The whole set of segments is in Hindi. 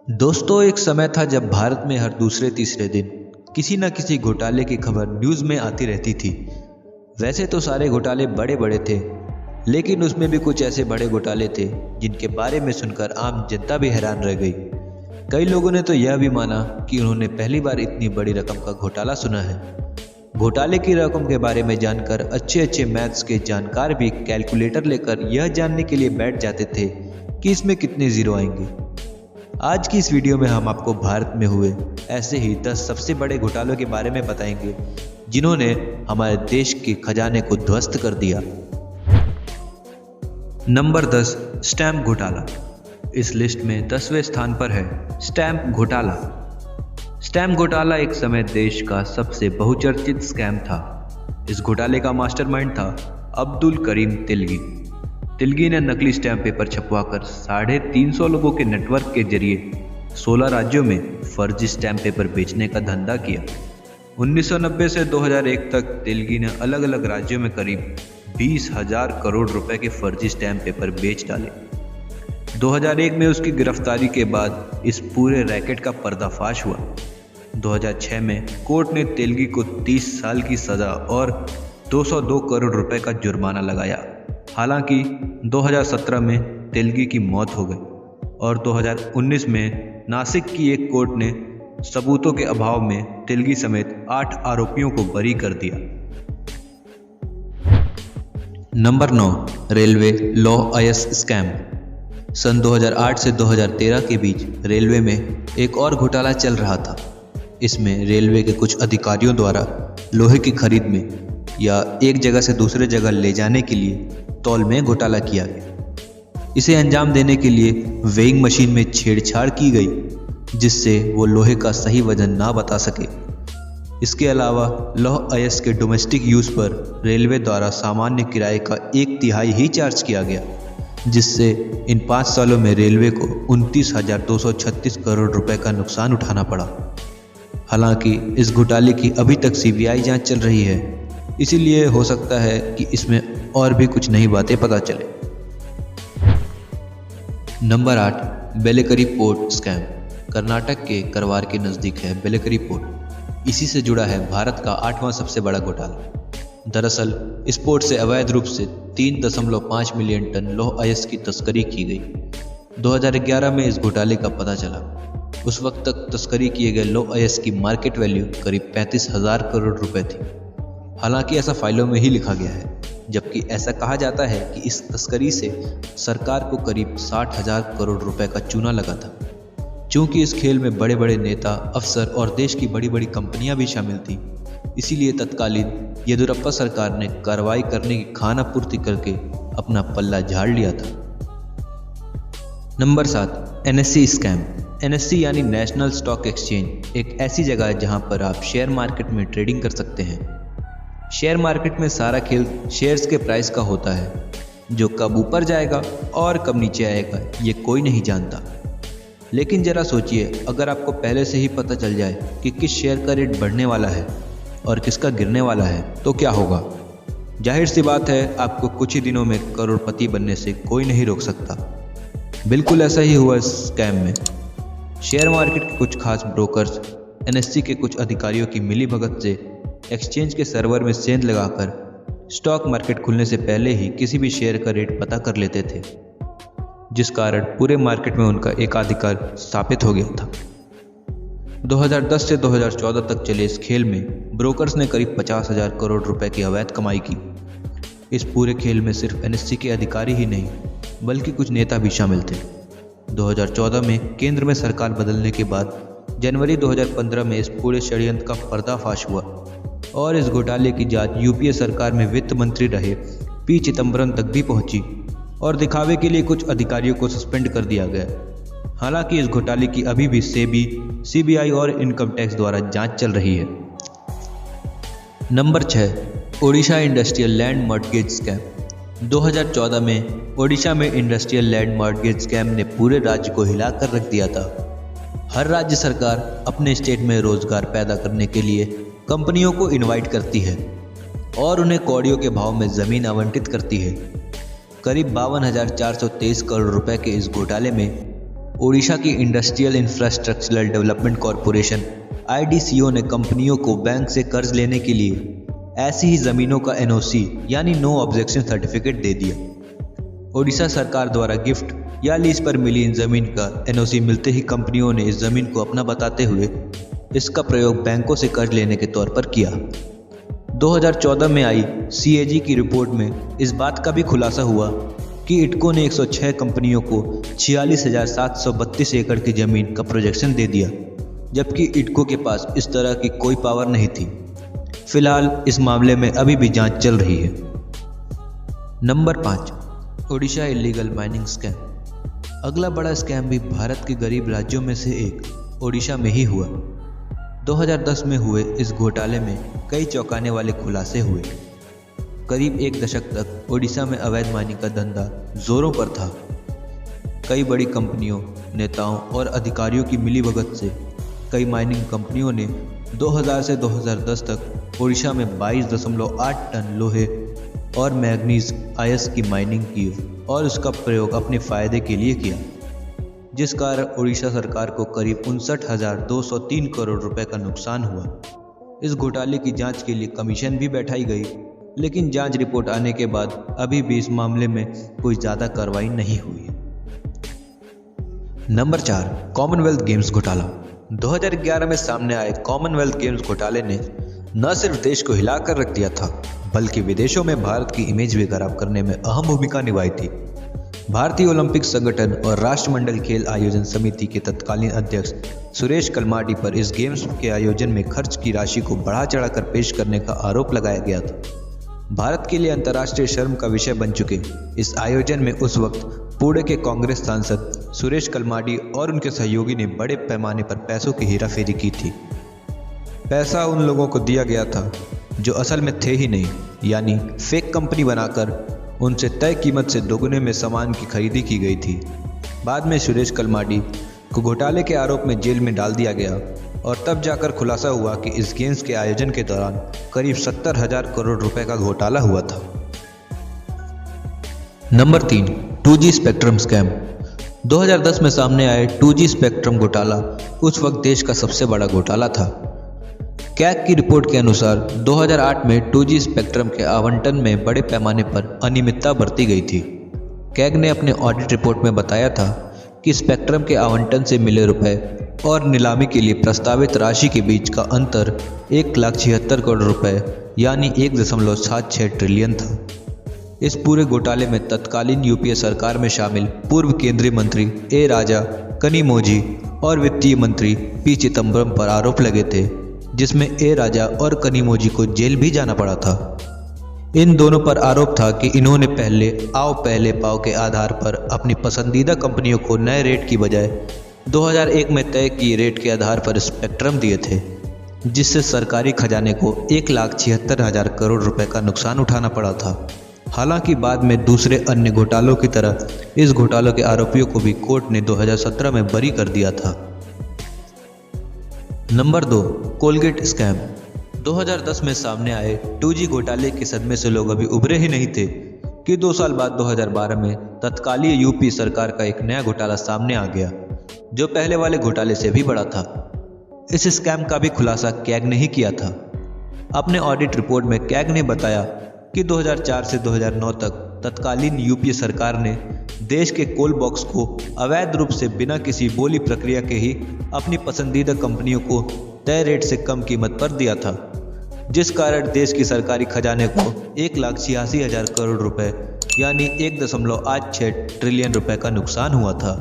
दोस्तों, एक समय था जब भारत में हर दूसरे तीसरे दिन किसी न किसी घोटाले की खबर न्यूज़ में आती रहती थी। वैसे तो सारे घोटाले बड़े बड़े थे, लेकिन उसमें भी कुछ ऐसे बड़े घोटाले थे जिनके बारे में सुनकर आम जनता भी हैरान रह गई। कई लोगों ने तो यह भी माना कि उन्होंने पहली बार इतनी बड़ी रकम का घोटाला सुना है। घोटाले की रकम के बारे में जानकर अच्छे अच्छे मैथ्स के जानकार भी कैलकुलेटर लेकर यह जानने के लिए बैठ जाते थे कि इसमें कितने जीरो आएंगे। आज की इस वीडियो में हम आपको भारत में हुए ऐसे ही 10 सबसे बड़े घोटालों के बारे में बताएंगे जिन्होंने हमारे देश के खजाने को ध्वस्त कर दिया। नंबर 10, स्टैम्प घोटाला। इस लिस्ट में 10वें स्थान पर है स्टैम्प घोटाला। स्टैम्प घोटाला एक समय देश का सबसे बहुचर्चित स्कैम था। इस घोटाले का मास्टरमाइंड था अब्दुल करीम तिलगी। तिलगी ने नकली स्टैम्प पेपर छपवाकर 350 लोगों के नेटवर्क के जरिए 16 राज्यों में फर्जी स्टैम्प पेपर बेचने का धंधा किया। 1990 से 2001 तक तिलगी ने अलग अलग राज्यों में करीब 20,000 करोड़ रुपए के फर्जी स्टैम्प पेपर बेच डाले। 2001 में उसकी गिरफ्तारी के बाद इस पूरे रैकेट का पर्दाफाश हुआ। 2006 में कोर्ट ने तिलगी को 30 साल की सजा और 202 करोड़ रुपए का जुर्माना लगाया। हालांकि 2017 में तिलगी की मौत हो गई और 2019 में नासिक की एक कोर्ट ने सबूतों के अभाव में तिलगी समेत 8 आरोपियों को बरी कर दिया। Number 9, railway law IS scam. सन 2008 से 2013 के बीच रेलवे में एक और घोटाला चल रहा था। इसमें रेलवे के कुछ अधिकारियों द्वारा लोहे की खरीद में या एक जगह से दूसरे जगह ले जाने के लिए तौल में घोटाला किया गया। इसे अंजाम देने के लिए वेइंग मशीन में छेड़छाड़ की गई, जिससे वो लोहे का सही वजन ना बता सके। इसके अलावा लौह अयस्क के डोमेस्टिक यूज़ पर रेलवे द्वारा सामान्य किराए का 1/3 ही चार्ज किया गया, जिससे इन 5 सालों में रेलवे को 29,236 करोड़ रुपए का नुकसान उठाना पड़ा। हालांकि इस घोटाले की अभी तक सीबीआई जांच चल रही है, इसीलिए हो सकता है कि इसमें और भी कुछ नई बातें पता चले। Number 8, Belekeri port scam. Karnataka के करवार के नज़दीक है बेलेकरी पोर्ट। इसी से जुड़ा है भारत का 8वां सबसे बड़ा घोटाला। दरअसल इस पोर्ट से अवैध रूप से 3.5 मिलियन टन लौह अयस्क की तस्करी की गई। 2011 में इस घोटाले का पता चला। उस वक्त तक तस्करी किए गए लौह अयस्क की मार्केट वैल्यू करीब 35,000 करोड़ रुपए थी। हालांकि ऐसा फाइलों में ही लिखा गया है, जबकि ऐसा कहा जाता है कि इस तस्करी से सरकार को करीब 60,000 करोड़ रुपए का चूना लगा था। चूंकि इस खेल में बड़े बड़े नेता, अफसर और देश की बड़ी बड़ी कंपनियां भी शामिल थीं, इसीलिए तत्कालीन येदियुरप्पा सरकार ने कार्रवाई करने की खानापूर्ति करके अपना पल्ला झाड़ लिया था। Number 7, NSC scam. एनएससी यानी नेशनल स्टॉक एक्सचेंज एक ऐसी जगह है जहां पर आप शेयर मार्केट में ट्रेडिंग कर सकते हैं। शेयर मार्केट में सारा खेल शेयर्स के प्राइस का होता है। जो कब ऊपर जाएगा और कब नीचे आएगा ये कोई नहीं जानता। लेकिन जरा सोचिए, अगर आपको पहले से ही पता चल जाए कि किस शेयर का रेट बढ़ने वाला है और किसका गिरने वाला है तो क्या होगा। जाहिर सी बात है, आपको कुछ ही दिनों में करोड़पति बनने से कोई नहीं रोक सकता। बिल्कुल ऐसा ही हुआ इस स्कैम में। शेयर मार्केट के कुछ खास ब्रोकर्स एनएससी के कुछ अधिकारियों की मिलीभगत से एक्सचेंज के सर्वर में सेंध लगाकर स्टॉक मार्केट खुलने से पहले ही किसी भी शेयर का रेट पता कर लेते थे, जिस कारण पूरे मार्केट में उनका एकाधिकार स्थापित हो गया था। 2010 से 2014 तक चले इस खेल में ब्रोकर्स ने करीब 50,000 करोड़ रुपए की अवैध कमाई की। इस पूरे खेल में सिर्फ एनएससी के अधिकारी ही नहीं बल्कि कुछ नेता भी शामिल थे। 2014 में केंद्र में सरकार बदलने के बाद जनवरी 2015 में इस पूरे षड्यंत्र का पर्दाफाश हुआ और इस घोटाले की जांच यूपीए सरकार में वित्त मंत्री रहे पी चिदंबरम तक भी पहुंची और दिखावे के लिए कुछ अधिकारियों को सस्पेंड कर दिया गया। हालांकि इस घोटाले की अभी भी सेबी, सीबीआई और इनकम टैक्स द्वारा जांच चल रही है। Number 6, Odisha industrial land mortgage scam. 2014 में ओडिशा में इंडस्ट्रियल लैंड मॉर्टगेज स्कैम ने पूरे राज्य को हिलाकर रख दिया था। हर राज्य सरकार अपने स्टेट में रोजगार पैदा करने के लिए कंपनियों को इनवाइट करती है और उन्हें कौड़ियों के भाव में ज़मीन आवंटित करती है। करीब 52,423 करोड़ रुपए के इस घोटाले में ओडिशा की industrial infrastructural development corporation IDCO ने कंपनियों को बैंक से कर्ज लेने के लिए ऐसी ही ज़मीनों का NOC यानी नो ऑब्जेक्शन सर्टिफिकेट दे दिया। ओडिशा सरकार द्वारा गिफ्ट या लीज पर मिली इन ज़मीन का NOC मिलते ही कंपनियों ने इस ज़मीन को अपना बताते हुए इसका प्रयोग बैंकों से कर्ज लेने के तौर पर किया। 2014 में आई CAG की रिपोर्ट में इस बात का भी खुलासा हुआ कि इटको ने 106 कंपनियों को 46,732 एकड़ की ज़मीन का प्रोजेक्शन दे दिया, जबकि इटको के पास इस तरह की कोई पावर नहीं थी। फिलहाल इस मामले में अभी भी जांच चल रही है। Number 5, Odisha illegal mining scam. अगला बड़ा स्कैम भी भारत के गरीब राज्यों में से एक ओडिशा में ही हुआ। 2010 में हुए इस घोटाले में कई चौंकाने वाले खुलासे हुए। करीब एक दशक तक ओडिशा में अवैध माइनिंग का धंधा जोरों पर था। कई बड़ी कंपनियों, नेताओं और अधिकारियों की मिलीभगत से कई माइनिंग कंपनियों ने 2000 से 2010 तक ओडिशा में 22.8 टन लोहे और मैग्नीज आयस की माइनिंग की और उसका प्रयोग अपने फायदे के लिए किया, जिस कारण ओडिशा सरकार को करीब 59,203 करोड़ रुपए का नुकसान हुआ। इस घोटाले की जांच के लिए कमीशन भी बैठाई गई, लेकिन जांच रिपोर्ट आने के बाद अभी भी इस मामले में कोई ज़्यादा कार्रवाई नहीं हुई। नंबर 4, कॉमनवेल्थ गेम्स घोटाला। 2011 में सामने आए कॉमनवेल्थ गेम्स घोटाले ने न सिर्फ देश को हिलाकर रख दिया था, बल्कि विदेशों में भारत की इमेज भी खराब करने में अहम भूमिका निभाई थी। भारतीय ओलंपिक संगठन और राष्ट्रमंडल खेल आयोजन समिति के तत्कालीन अध्यक्ष सुरेश कलमाडी पर इस गेम्स के आयोजन में खर्च की राशि को बढ़ा चढ़ाकर पेश करने का आरोप लगाया गया था। भारत के लिए अंतर्राष्ट्रीय शर्म का विषय बन चुके इस आयोजन में उस वक्त पुणे के कांग्रेस सांसद सुरेश कलमाडी और उनके सहयोगी ने बड़े पैमाने पर पैसों की हेराफेरी की थी। पैसा उन लोगों को दिया गया था जो असल में थे ही नहीं, यानी फेक कंपनी बनाकर उनसे तय कीमत से दोगुने में सामान की खरीदी की गई थी। बाद में सुरेश कलमाडी को घोटाले के आरोप में जेल में डाल दिया गया और तब जाकर खुलासा हुआ कि इस गेम्स के आयोजन के दौरान करीब 70,000 करोड़ रुपए का घोटाला हुआ था। Number 3, 2G spectrum scam. 2010 में सामने आए 2G स्पेक्ट्रम घोटाला उस वक्त देश का सबसे बड़ा घोटाला था। कैग की रिपोर्ट के अनुसार 2008 में 2G स्पेक्ट्रम के आवंटन में बड़े पैमाने पर अनियमितता बरती गई थी। कैग ने अपने ऑडिट रिपोर्ट में बताया था कि स्पेक्ट्रम के आवंटन से मिले रुपए और नीलामी के लिए प्रस्तावित राशि के बीच का अंतर 1,76 करोड़ रुपए यानी 1.76 ट्रिलियन था। इस पूरे घोटाले में तत्कालीन UPA सरकार में शामिल पूर्व केंद्रीय मंत्री A राजा, कनिमोझी और वित्तीय मंत्री P चिदम्बरम पर आरोप लगे थे, जिसमें A राजा और कनिमोझी को जेल भी जाना पड़ा था। इन दोनों पर आरोप था कि इन्होंने पहले आओ पहले पाओ के आधार पर अपनी पसंदीदा कंपनियों को नए रेट की बजाय 2001 में तय किए रेट के आधार पर स्पेक्ट्रम दिए थे, जिससे सरकारी खजाने को 1,76,000 करोड़ रुपए का नुकसान उठाना पड़ा था। हालांकि बाद में दूसरे अन्य घोटालों की तरह इस घोटालों के आरोपियों को भी कोर्ट ने 2017 में बरी कर दिया था। Number 2, Colgate scam. 2010 में सामने आए 2G घोटाले के सदमे से लोग अभी उभरे ही नहीं थे कि 2 साल बाद 2012 में तत्कालीन UP सरकार का एक नया घोटाला सामने आ गया, जो पहले वाले घोटाले से भी बड़ा था। इस स्कैम का भी खुलासा कैग ने ही किया था। अपने ऑडिट रिपोर्ट में कैग ने बताया कि 2004 से 2009 तक तत्कालीन UPA सरकार ने देश के कोल बॉक्स को अवैध रूप से बिना किसी बोली प्रक्रिया के ही अपनी पसंदीदा कंपनियों को तय रेट से कम कीमत पर दिया था, जिस कारण देश की सरकारी खजाने को 1,86,000 करोड़ रुपए यानी 1.86 ट्रिलियन रुपए का नुकसान हुआ था।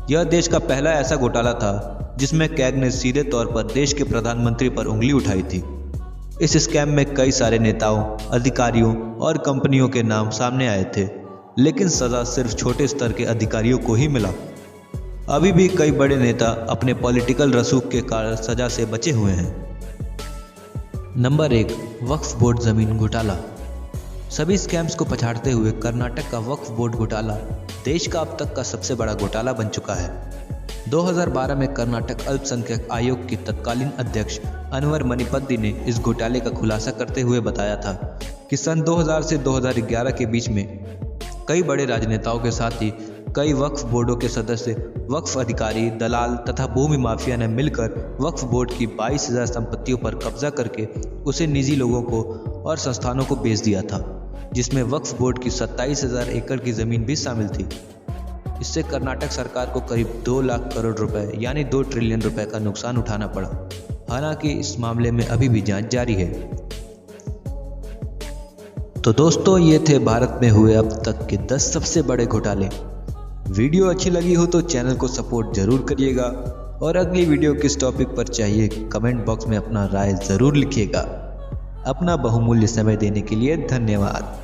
यह देश का पहला ऐसा घोटाला था जिसमें कैग ने सीधे तौर पर देश के प्रधानमंत्री पर उंगली उठाई थी। इस स्कैम में कई सारे नेताओं, अधिकारियों और कंपनियों के नाम सामने आए थे, लेकिन सजा सिर्फ छोटे स्तर के अधिकारियों को ही मिला। अभी भी कई बड़े नेता अपने पॉलिटिकल रसूख के कारण सजा से बचे हुए हैं। नंबर 1, वक्फ बोर्ड जमीन घोटाला। सभी स्कैम्स को पछाड़ते हुए कर्नाटक का वक्फ बोर्ड घोटाला देश का अब तक का सबसे बड़ा घोटाला बन चुका है। 2012 में कर्नाटक अल्पसंख्यक आयोग के तत्कालीन अध्यक्ष अनवर मणिपति ने इस घोटाले का खुलासा करते हुए बताया था कि सन 2000 से 2011 के बीच में कई बड़े राजनेताओं के साथ ही कई वक्फ बोर्डों के सदस्य, वक्फ अधिकारी, दलाल तथा भूमि माफिया ने मिलकर वक्फ बोर्ड की 22,000 संपत्तियों पर कब्जा करके उसे निजी लोगों को और संस्थानों को बेच दिया था, जिसमें वक्फ बोर्ड की 27,000 एकड़ की जमीन भी शामिल थी। इससे कर्नाटक सरकार को करीब 2 लाख करोड़ रुपए यानी 2 ट्रिलियन रुपए का नुकसान उठाना पड़ा। हालांकि इस मामले में अभी भी जांच जारी है। तो दोस्तों, ये थे भारत में हुए अब तक के 10 सबसे बड़े घोटाले। वीडियो अच्छी लगी हो तो चैनल को सपोर्ट जरूर करिएगा और अगली वीडियो किस टॉपिक पर चाहिए कमेंट बॉक्स में अपना राय जरूर लिखिएगा। अपना बहुमूल्य समय देने के लिए धन्यवाद।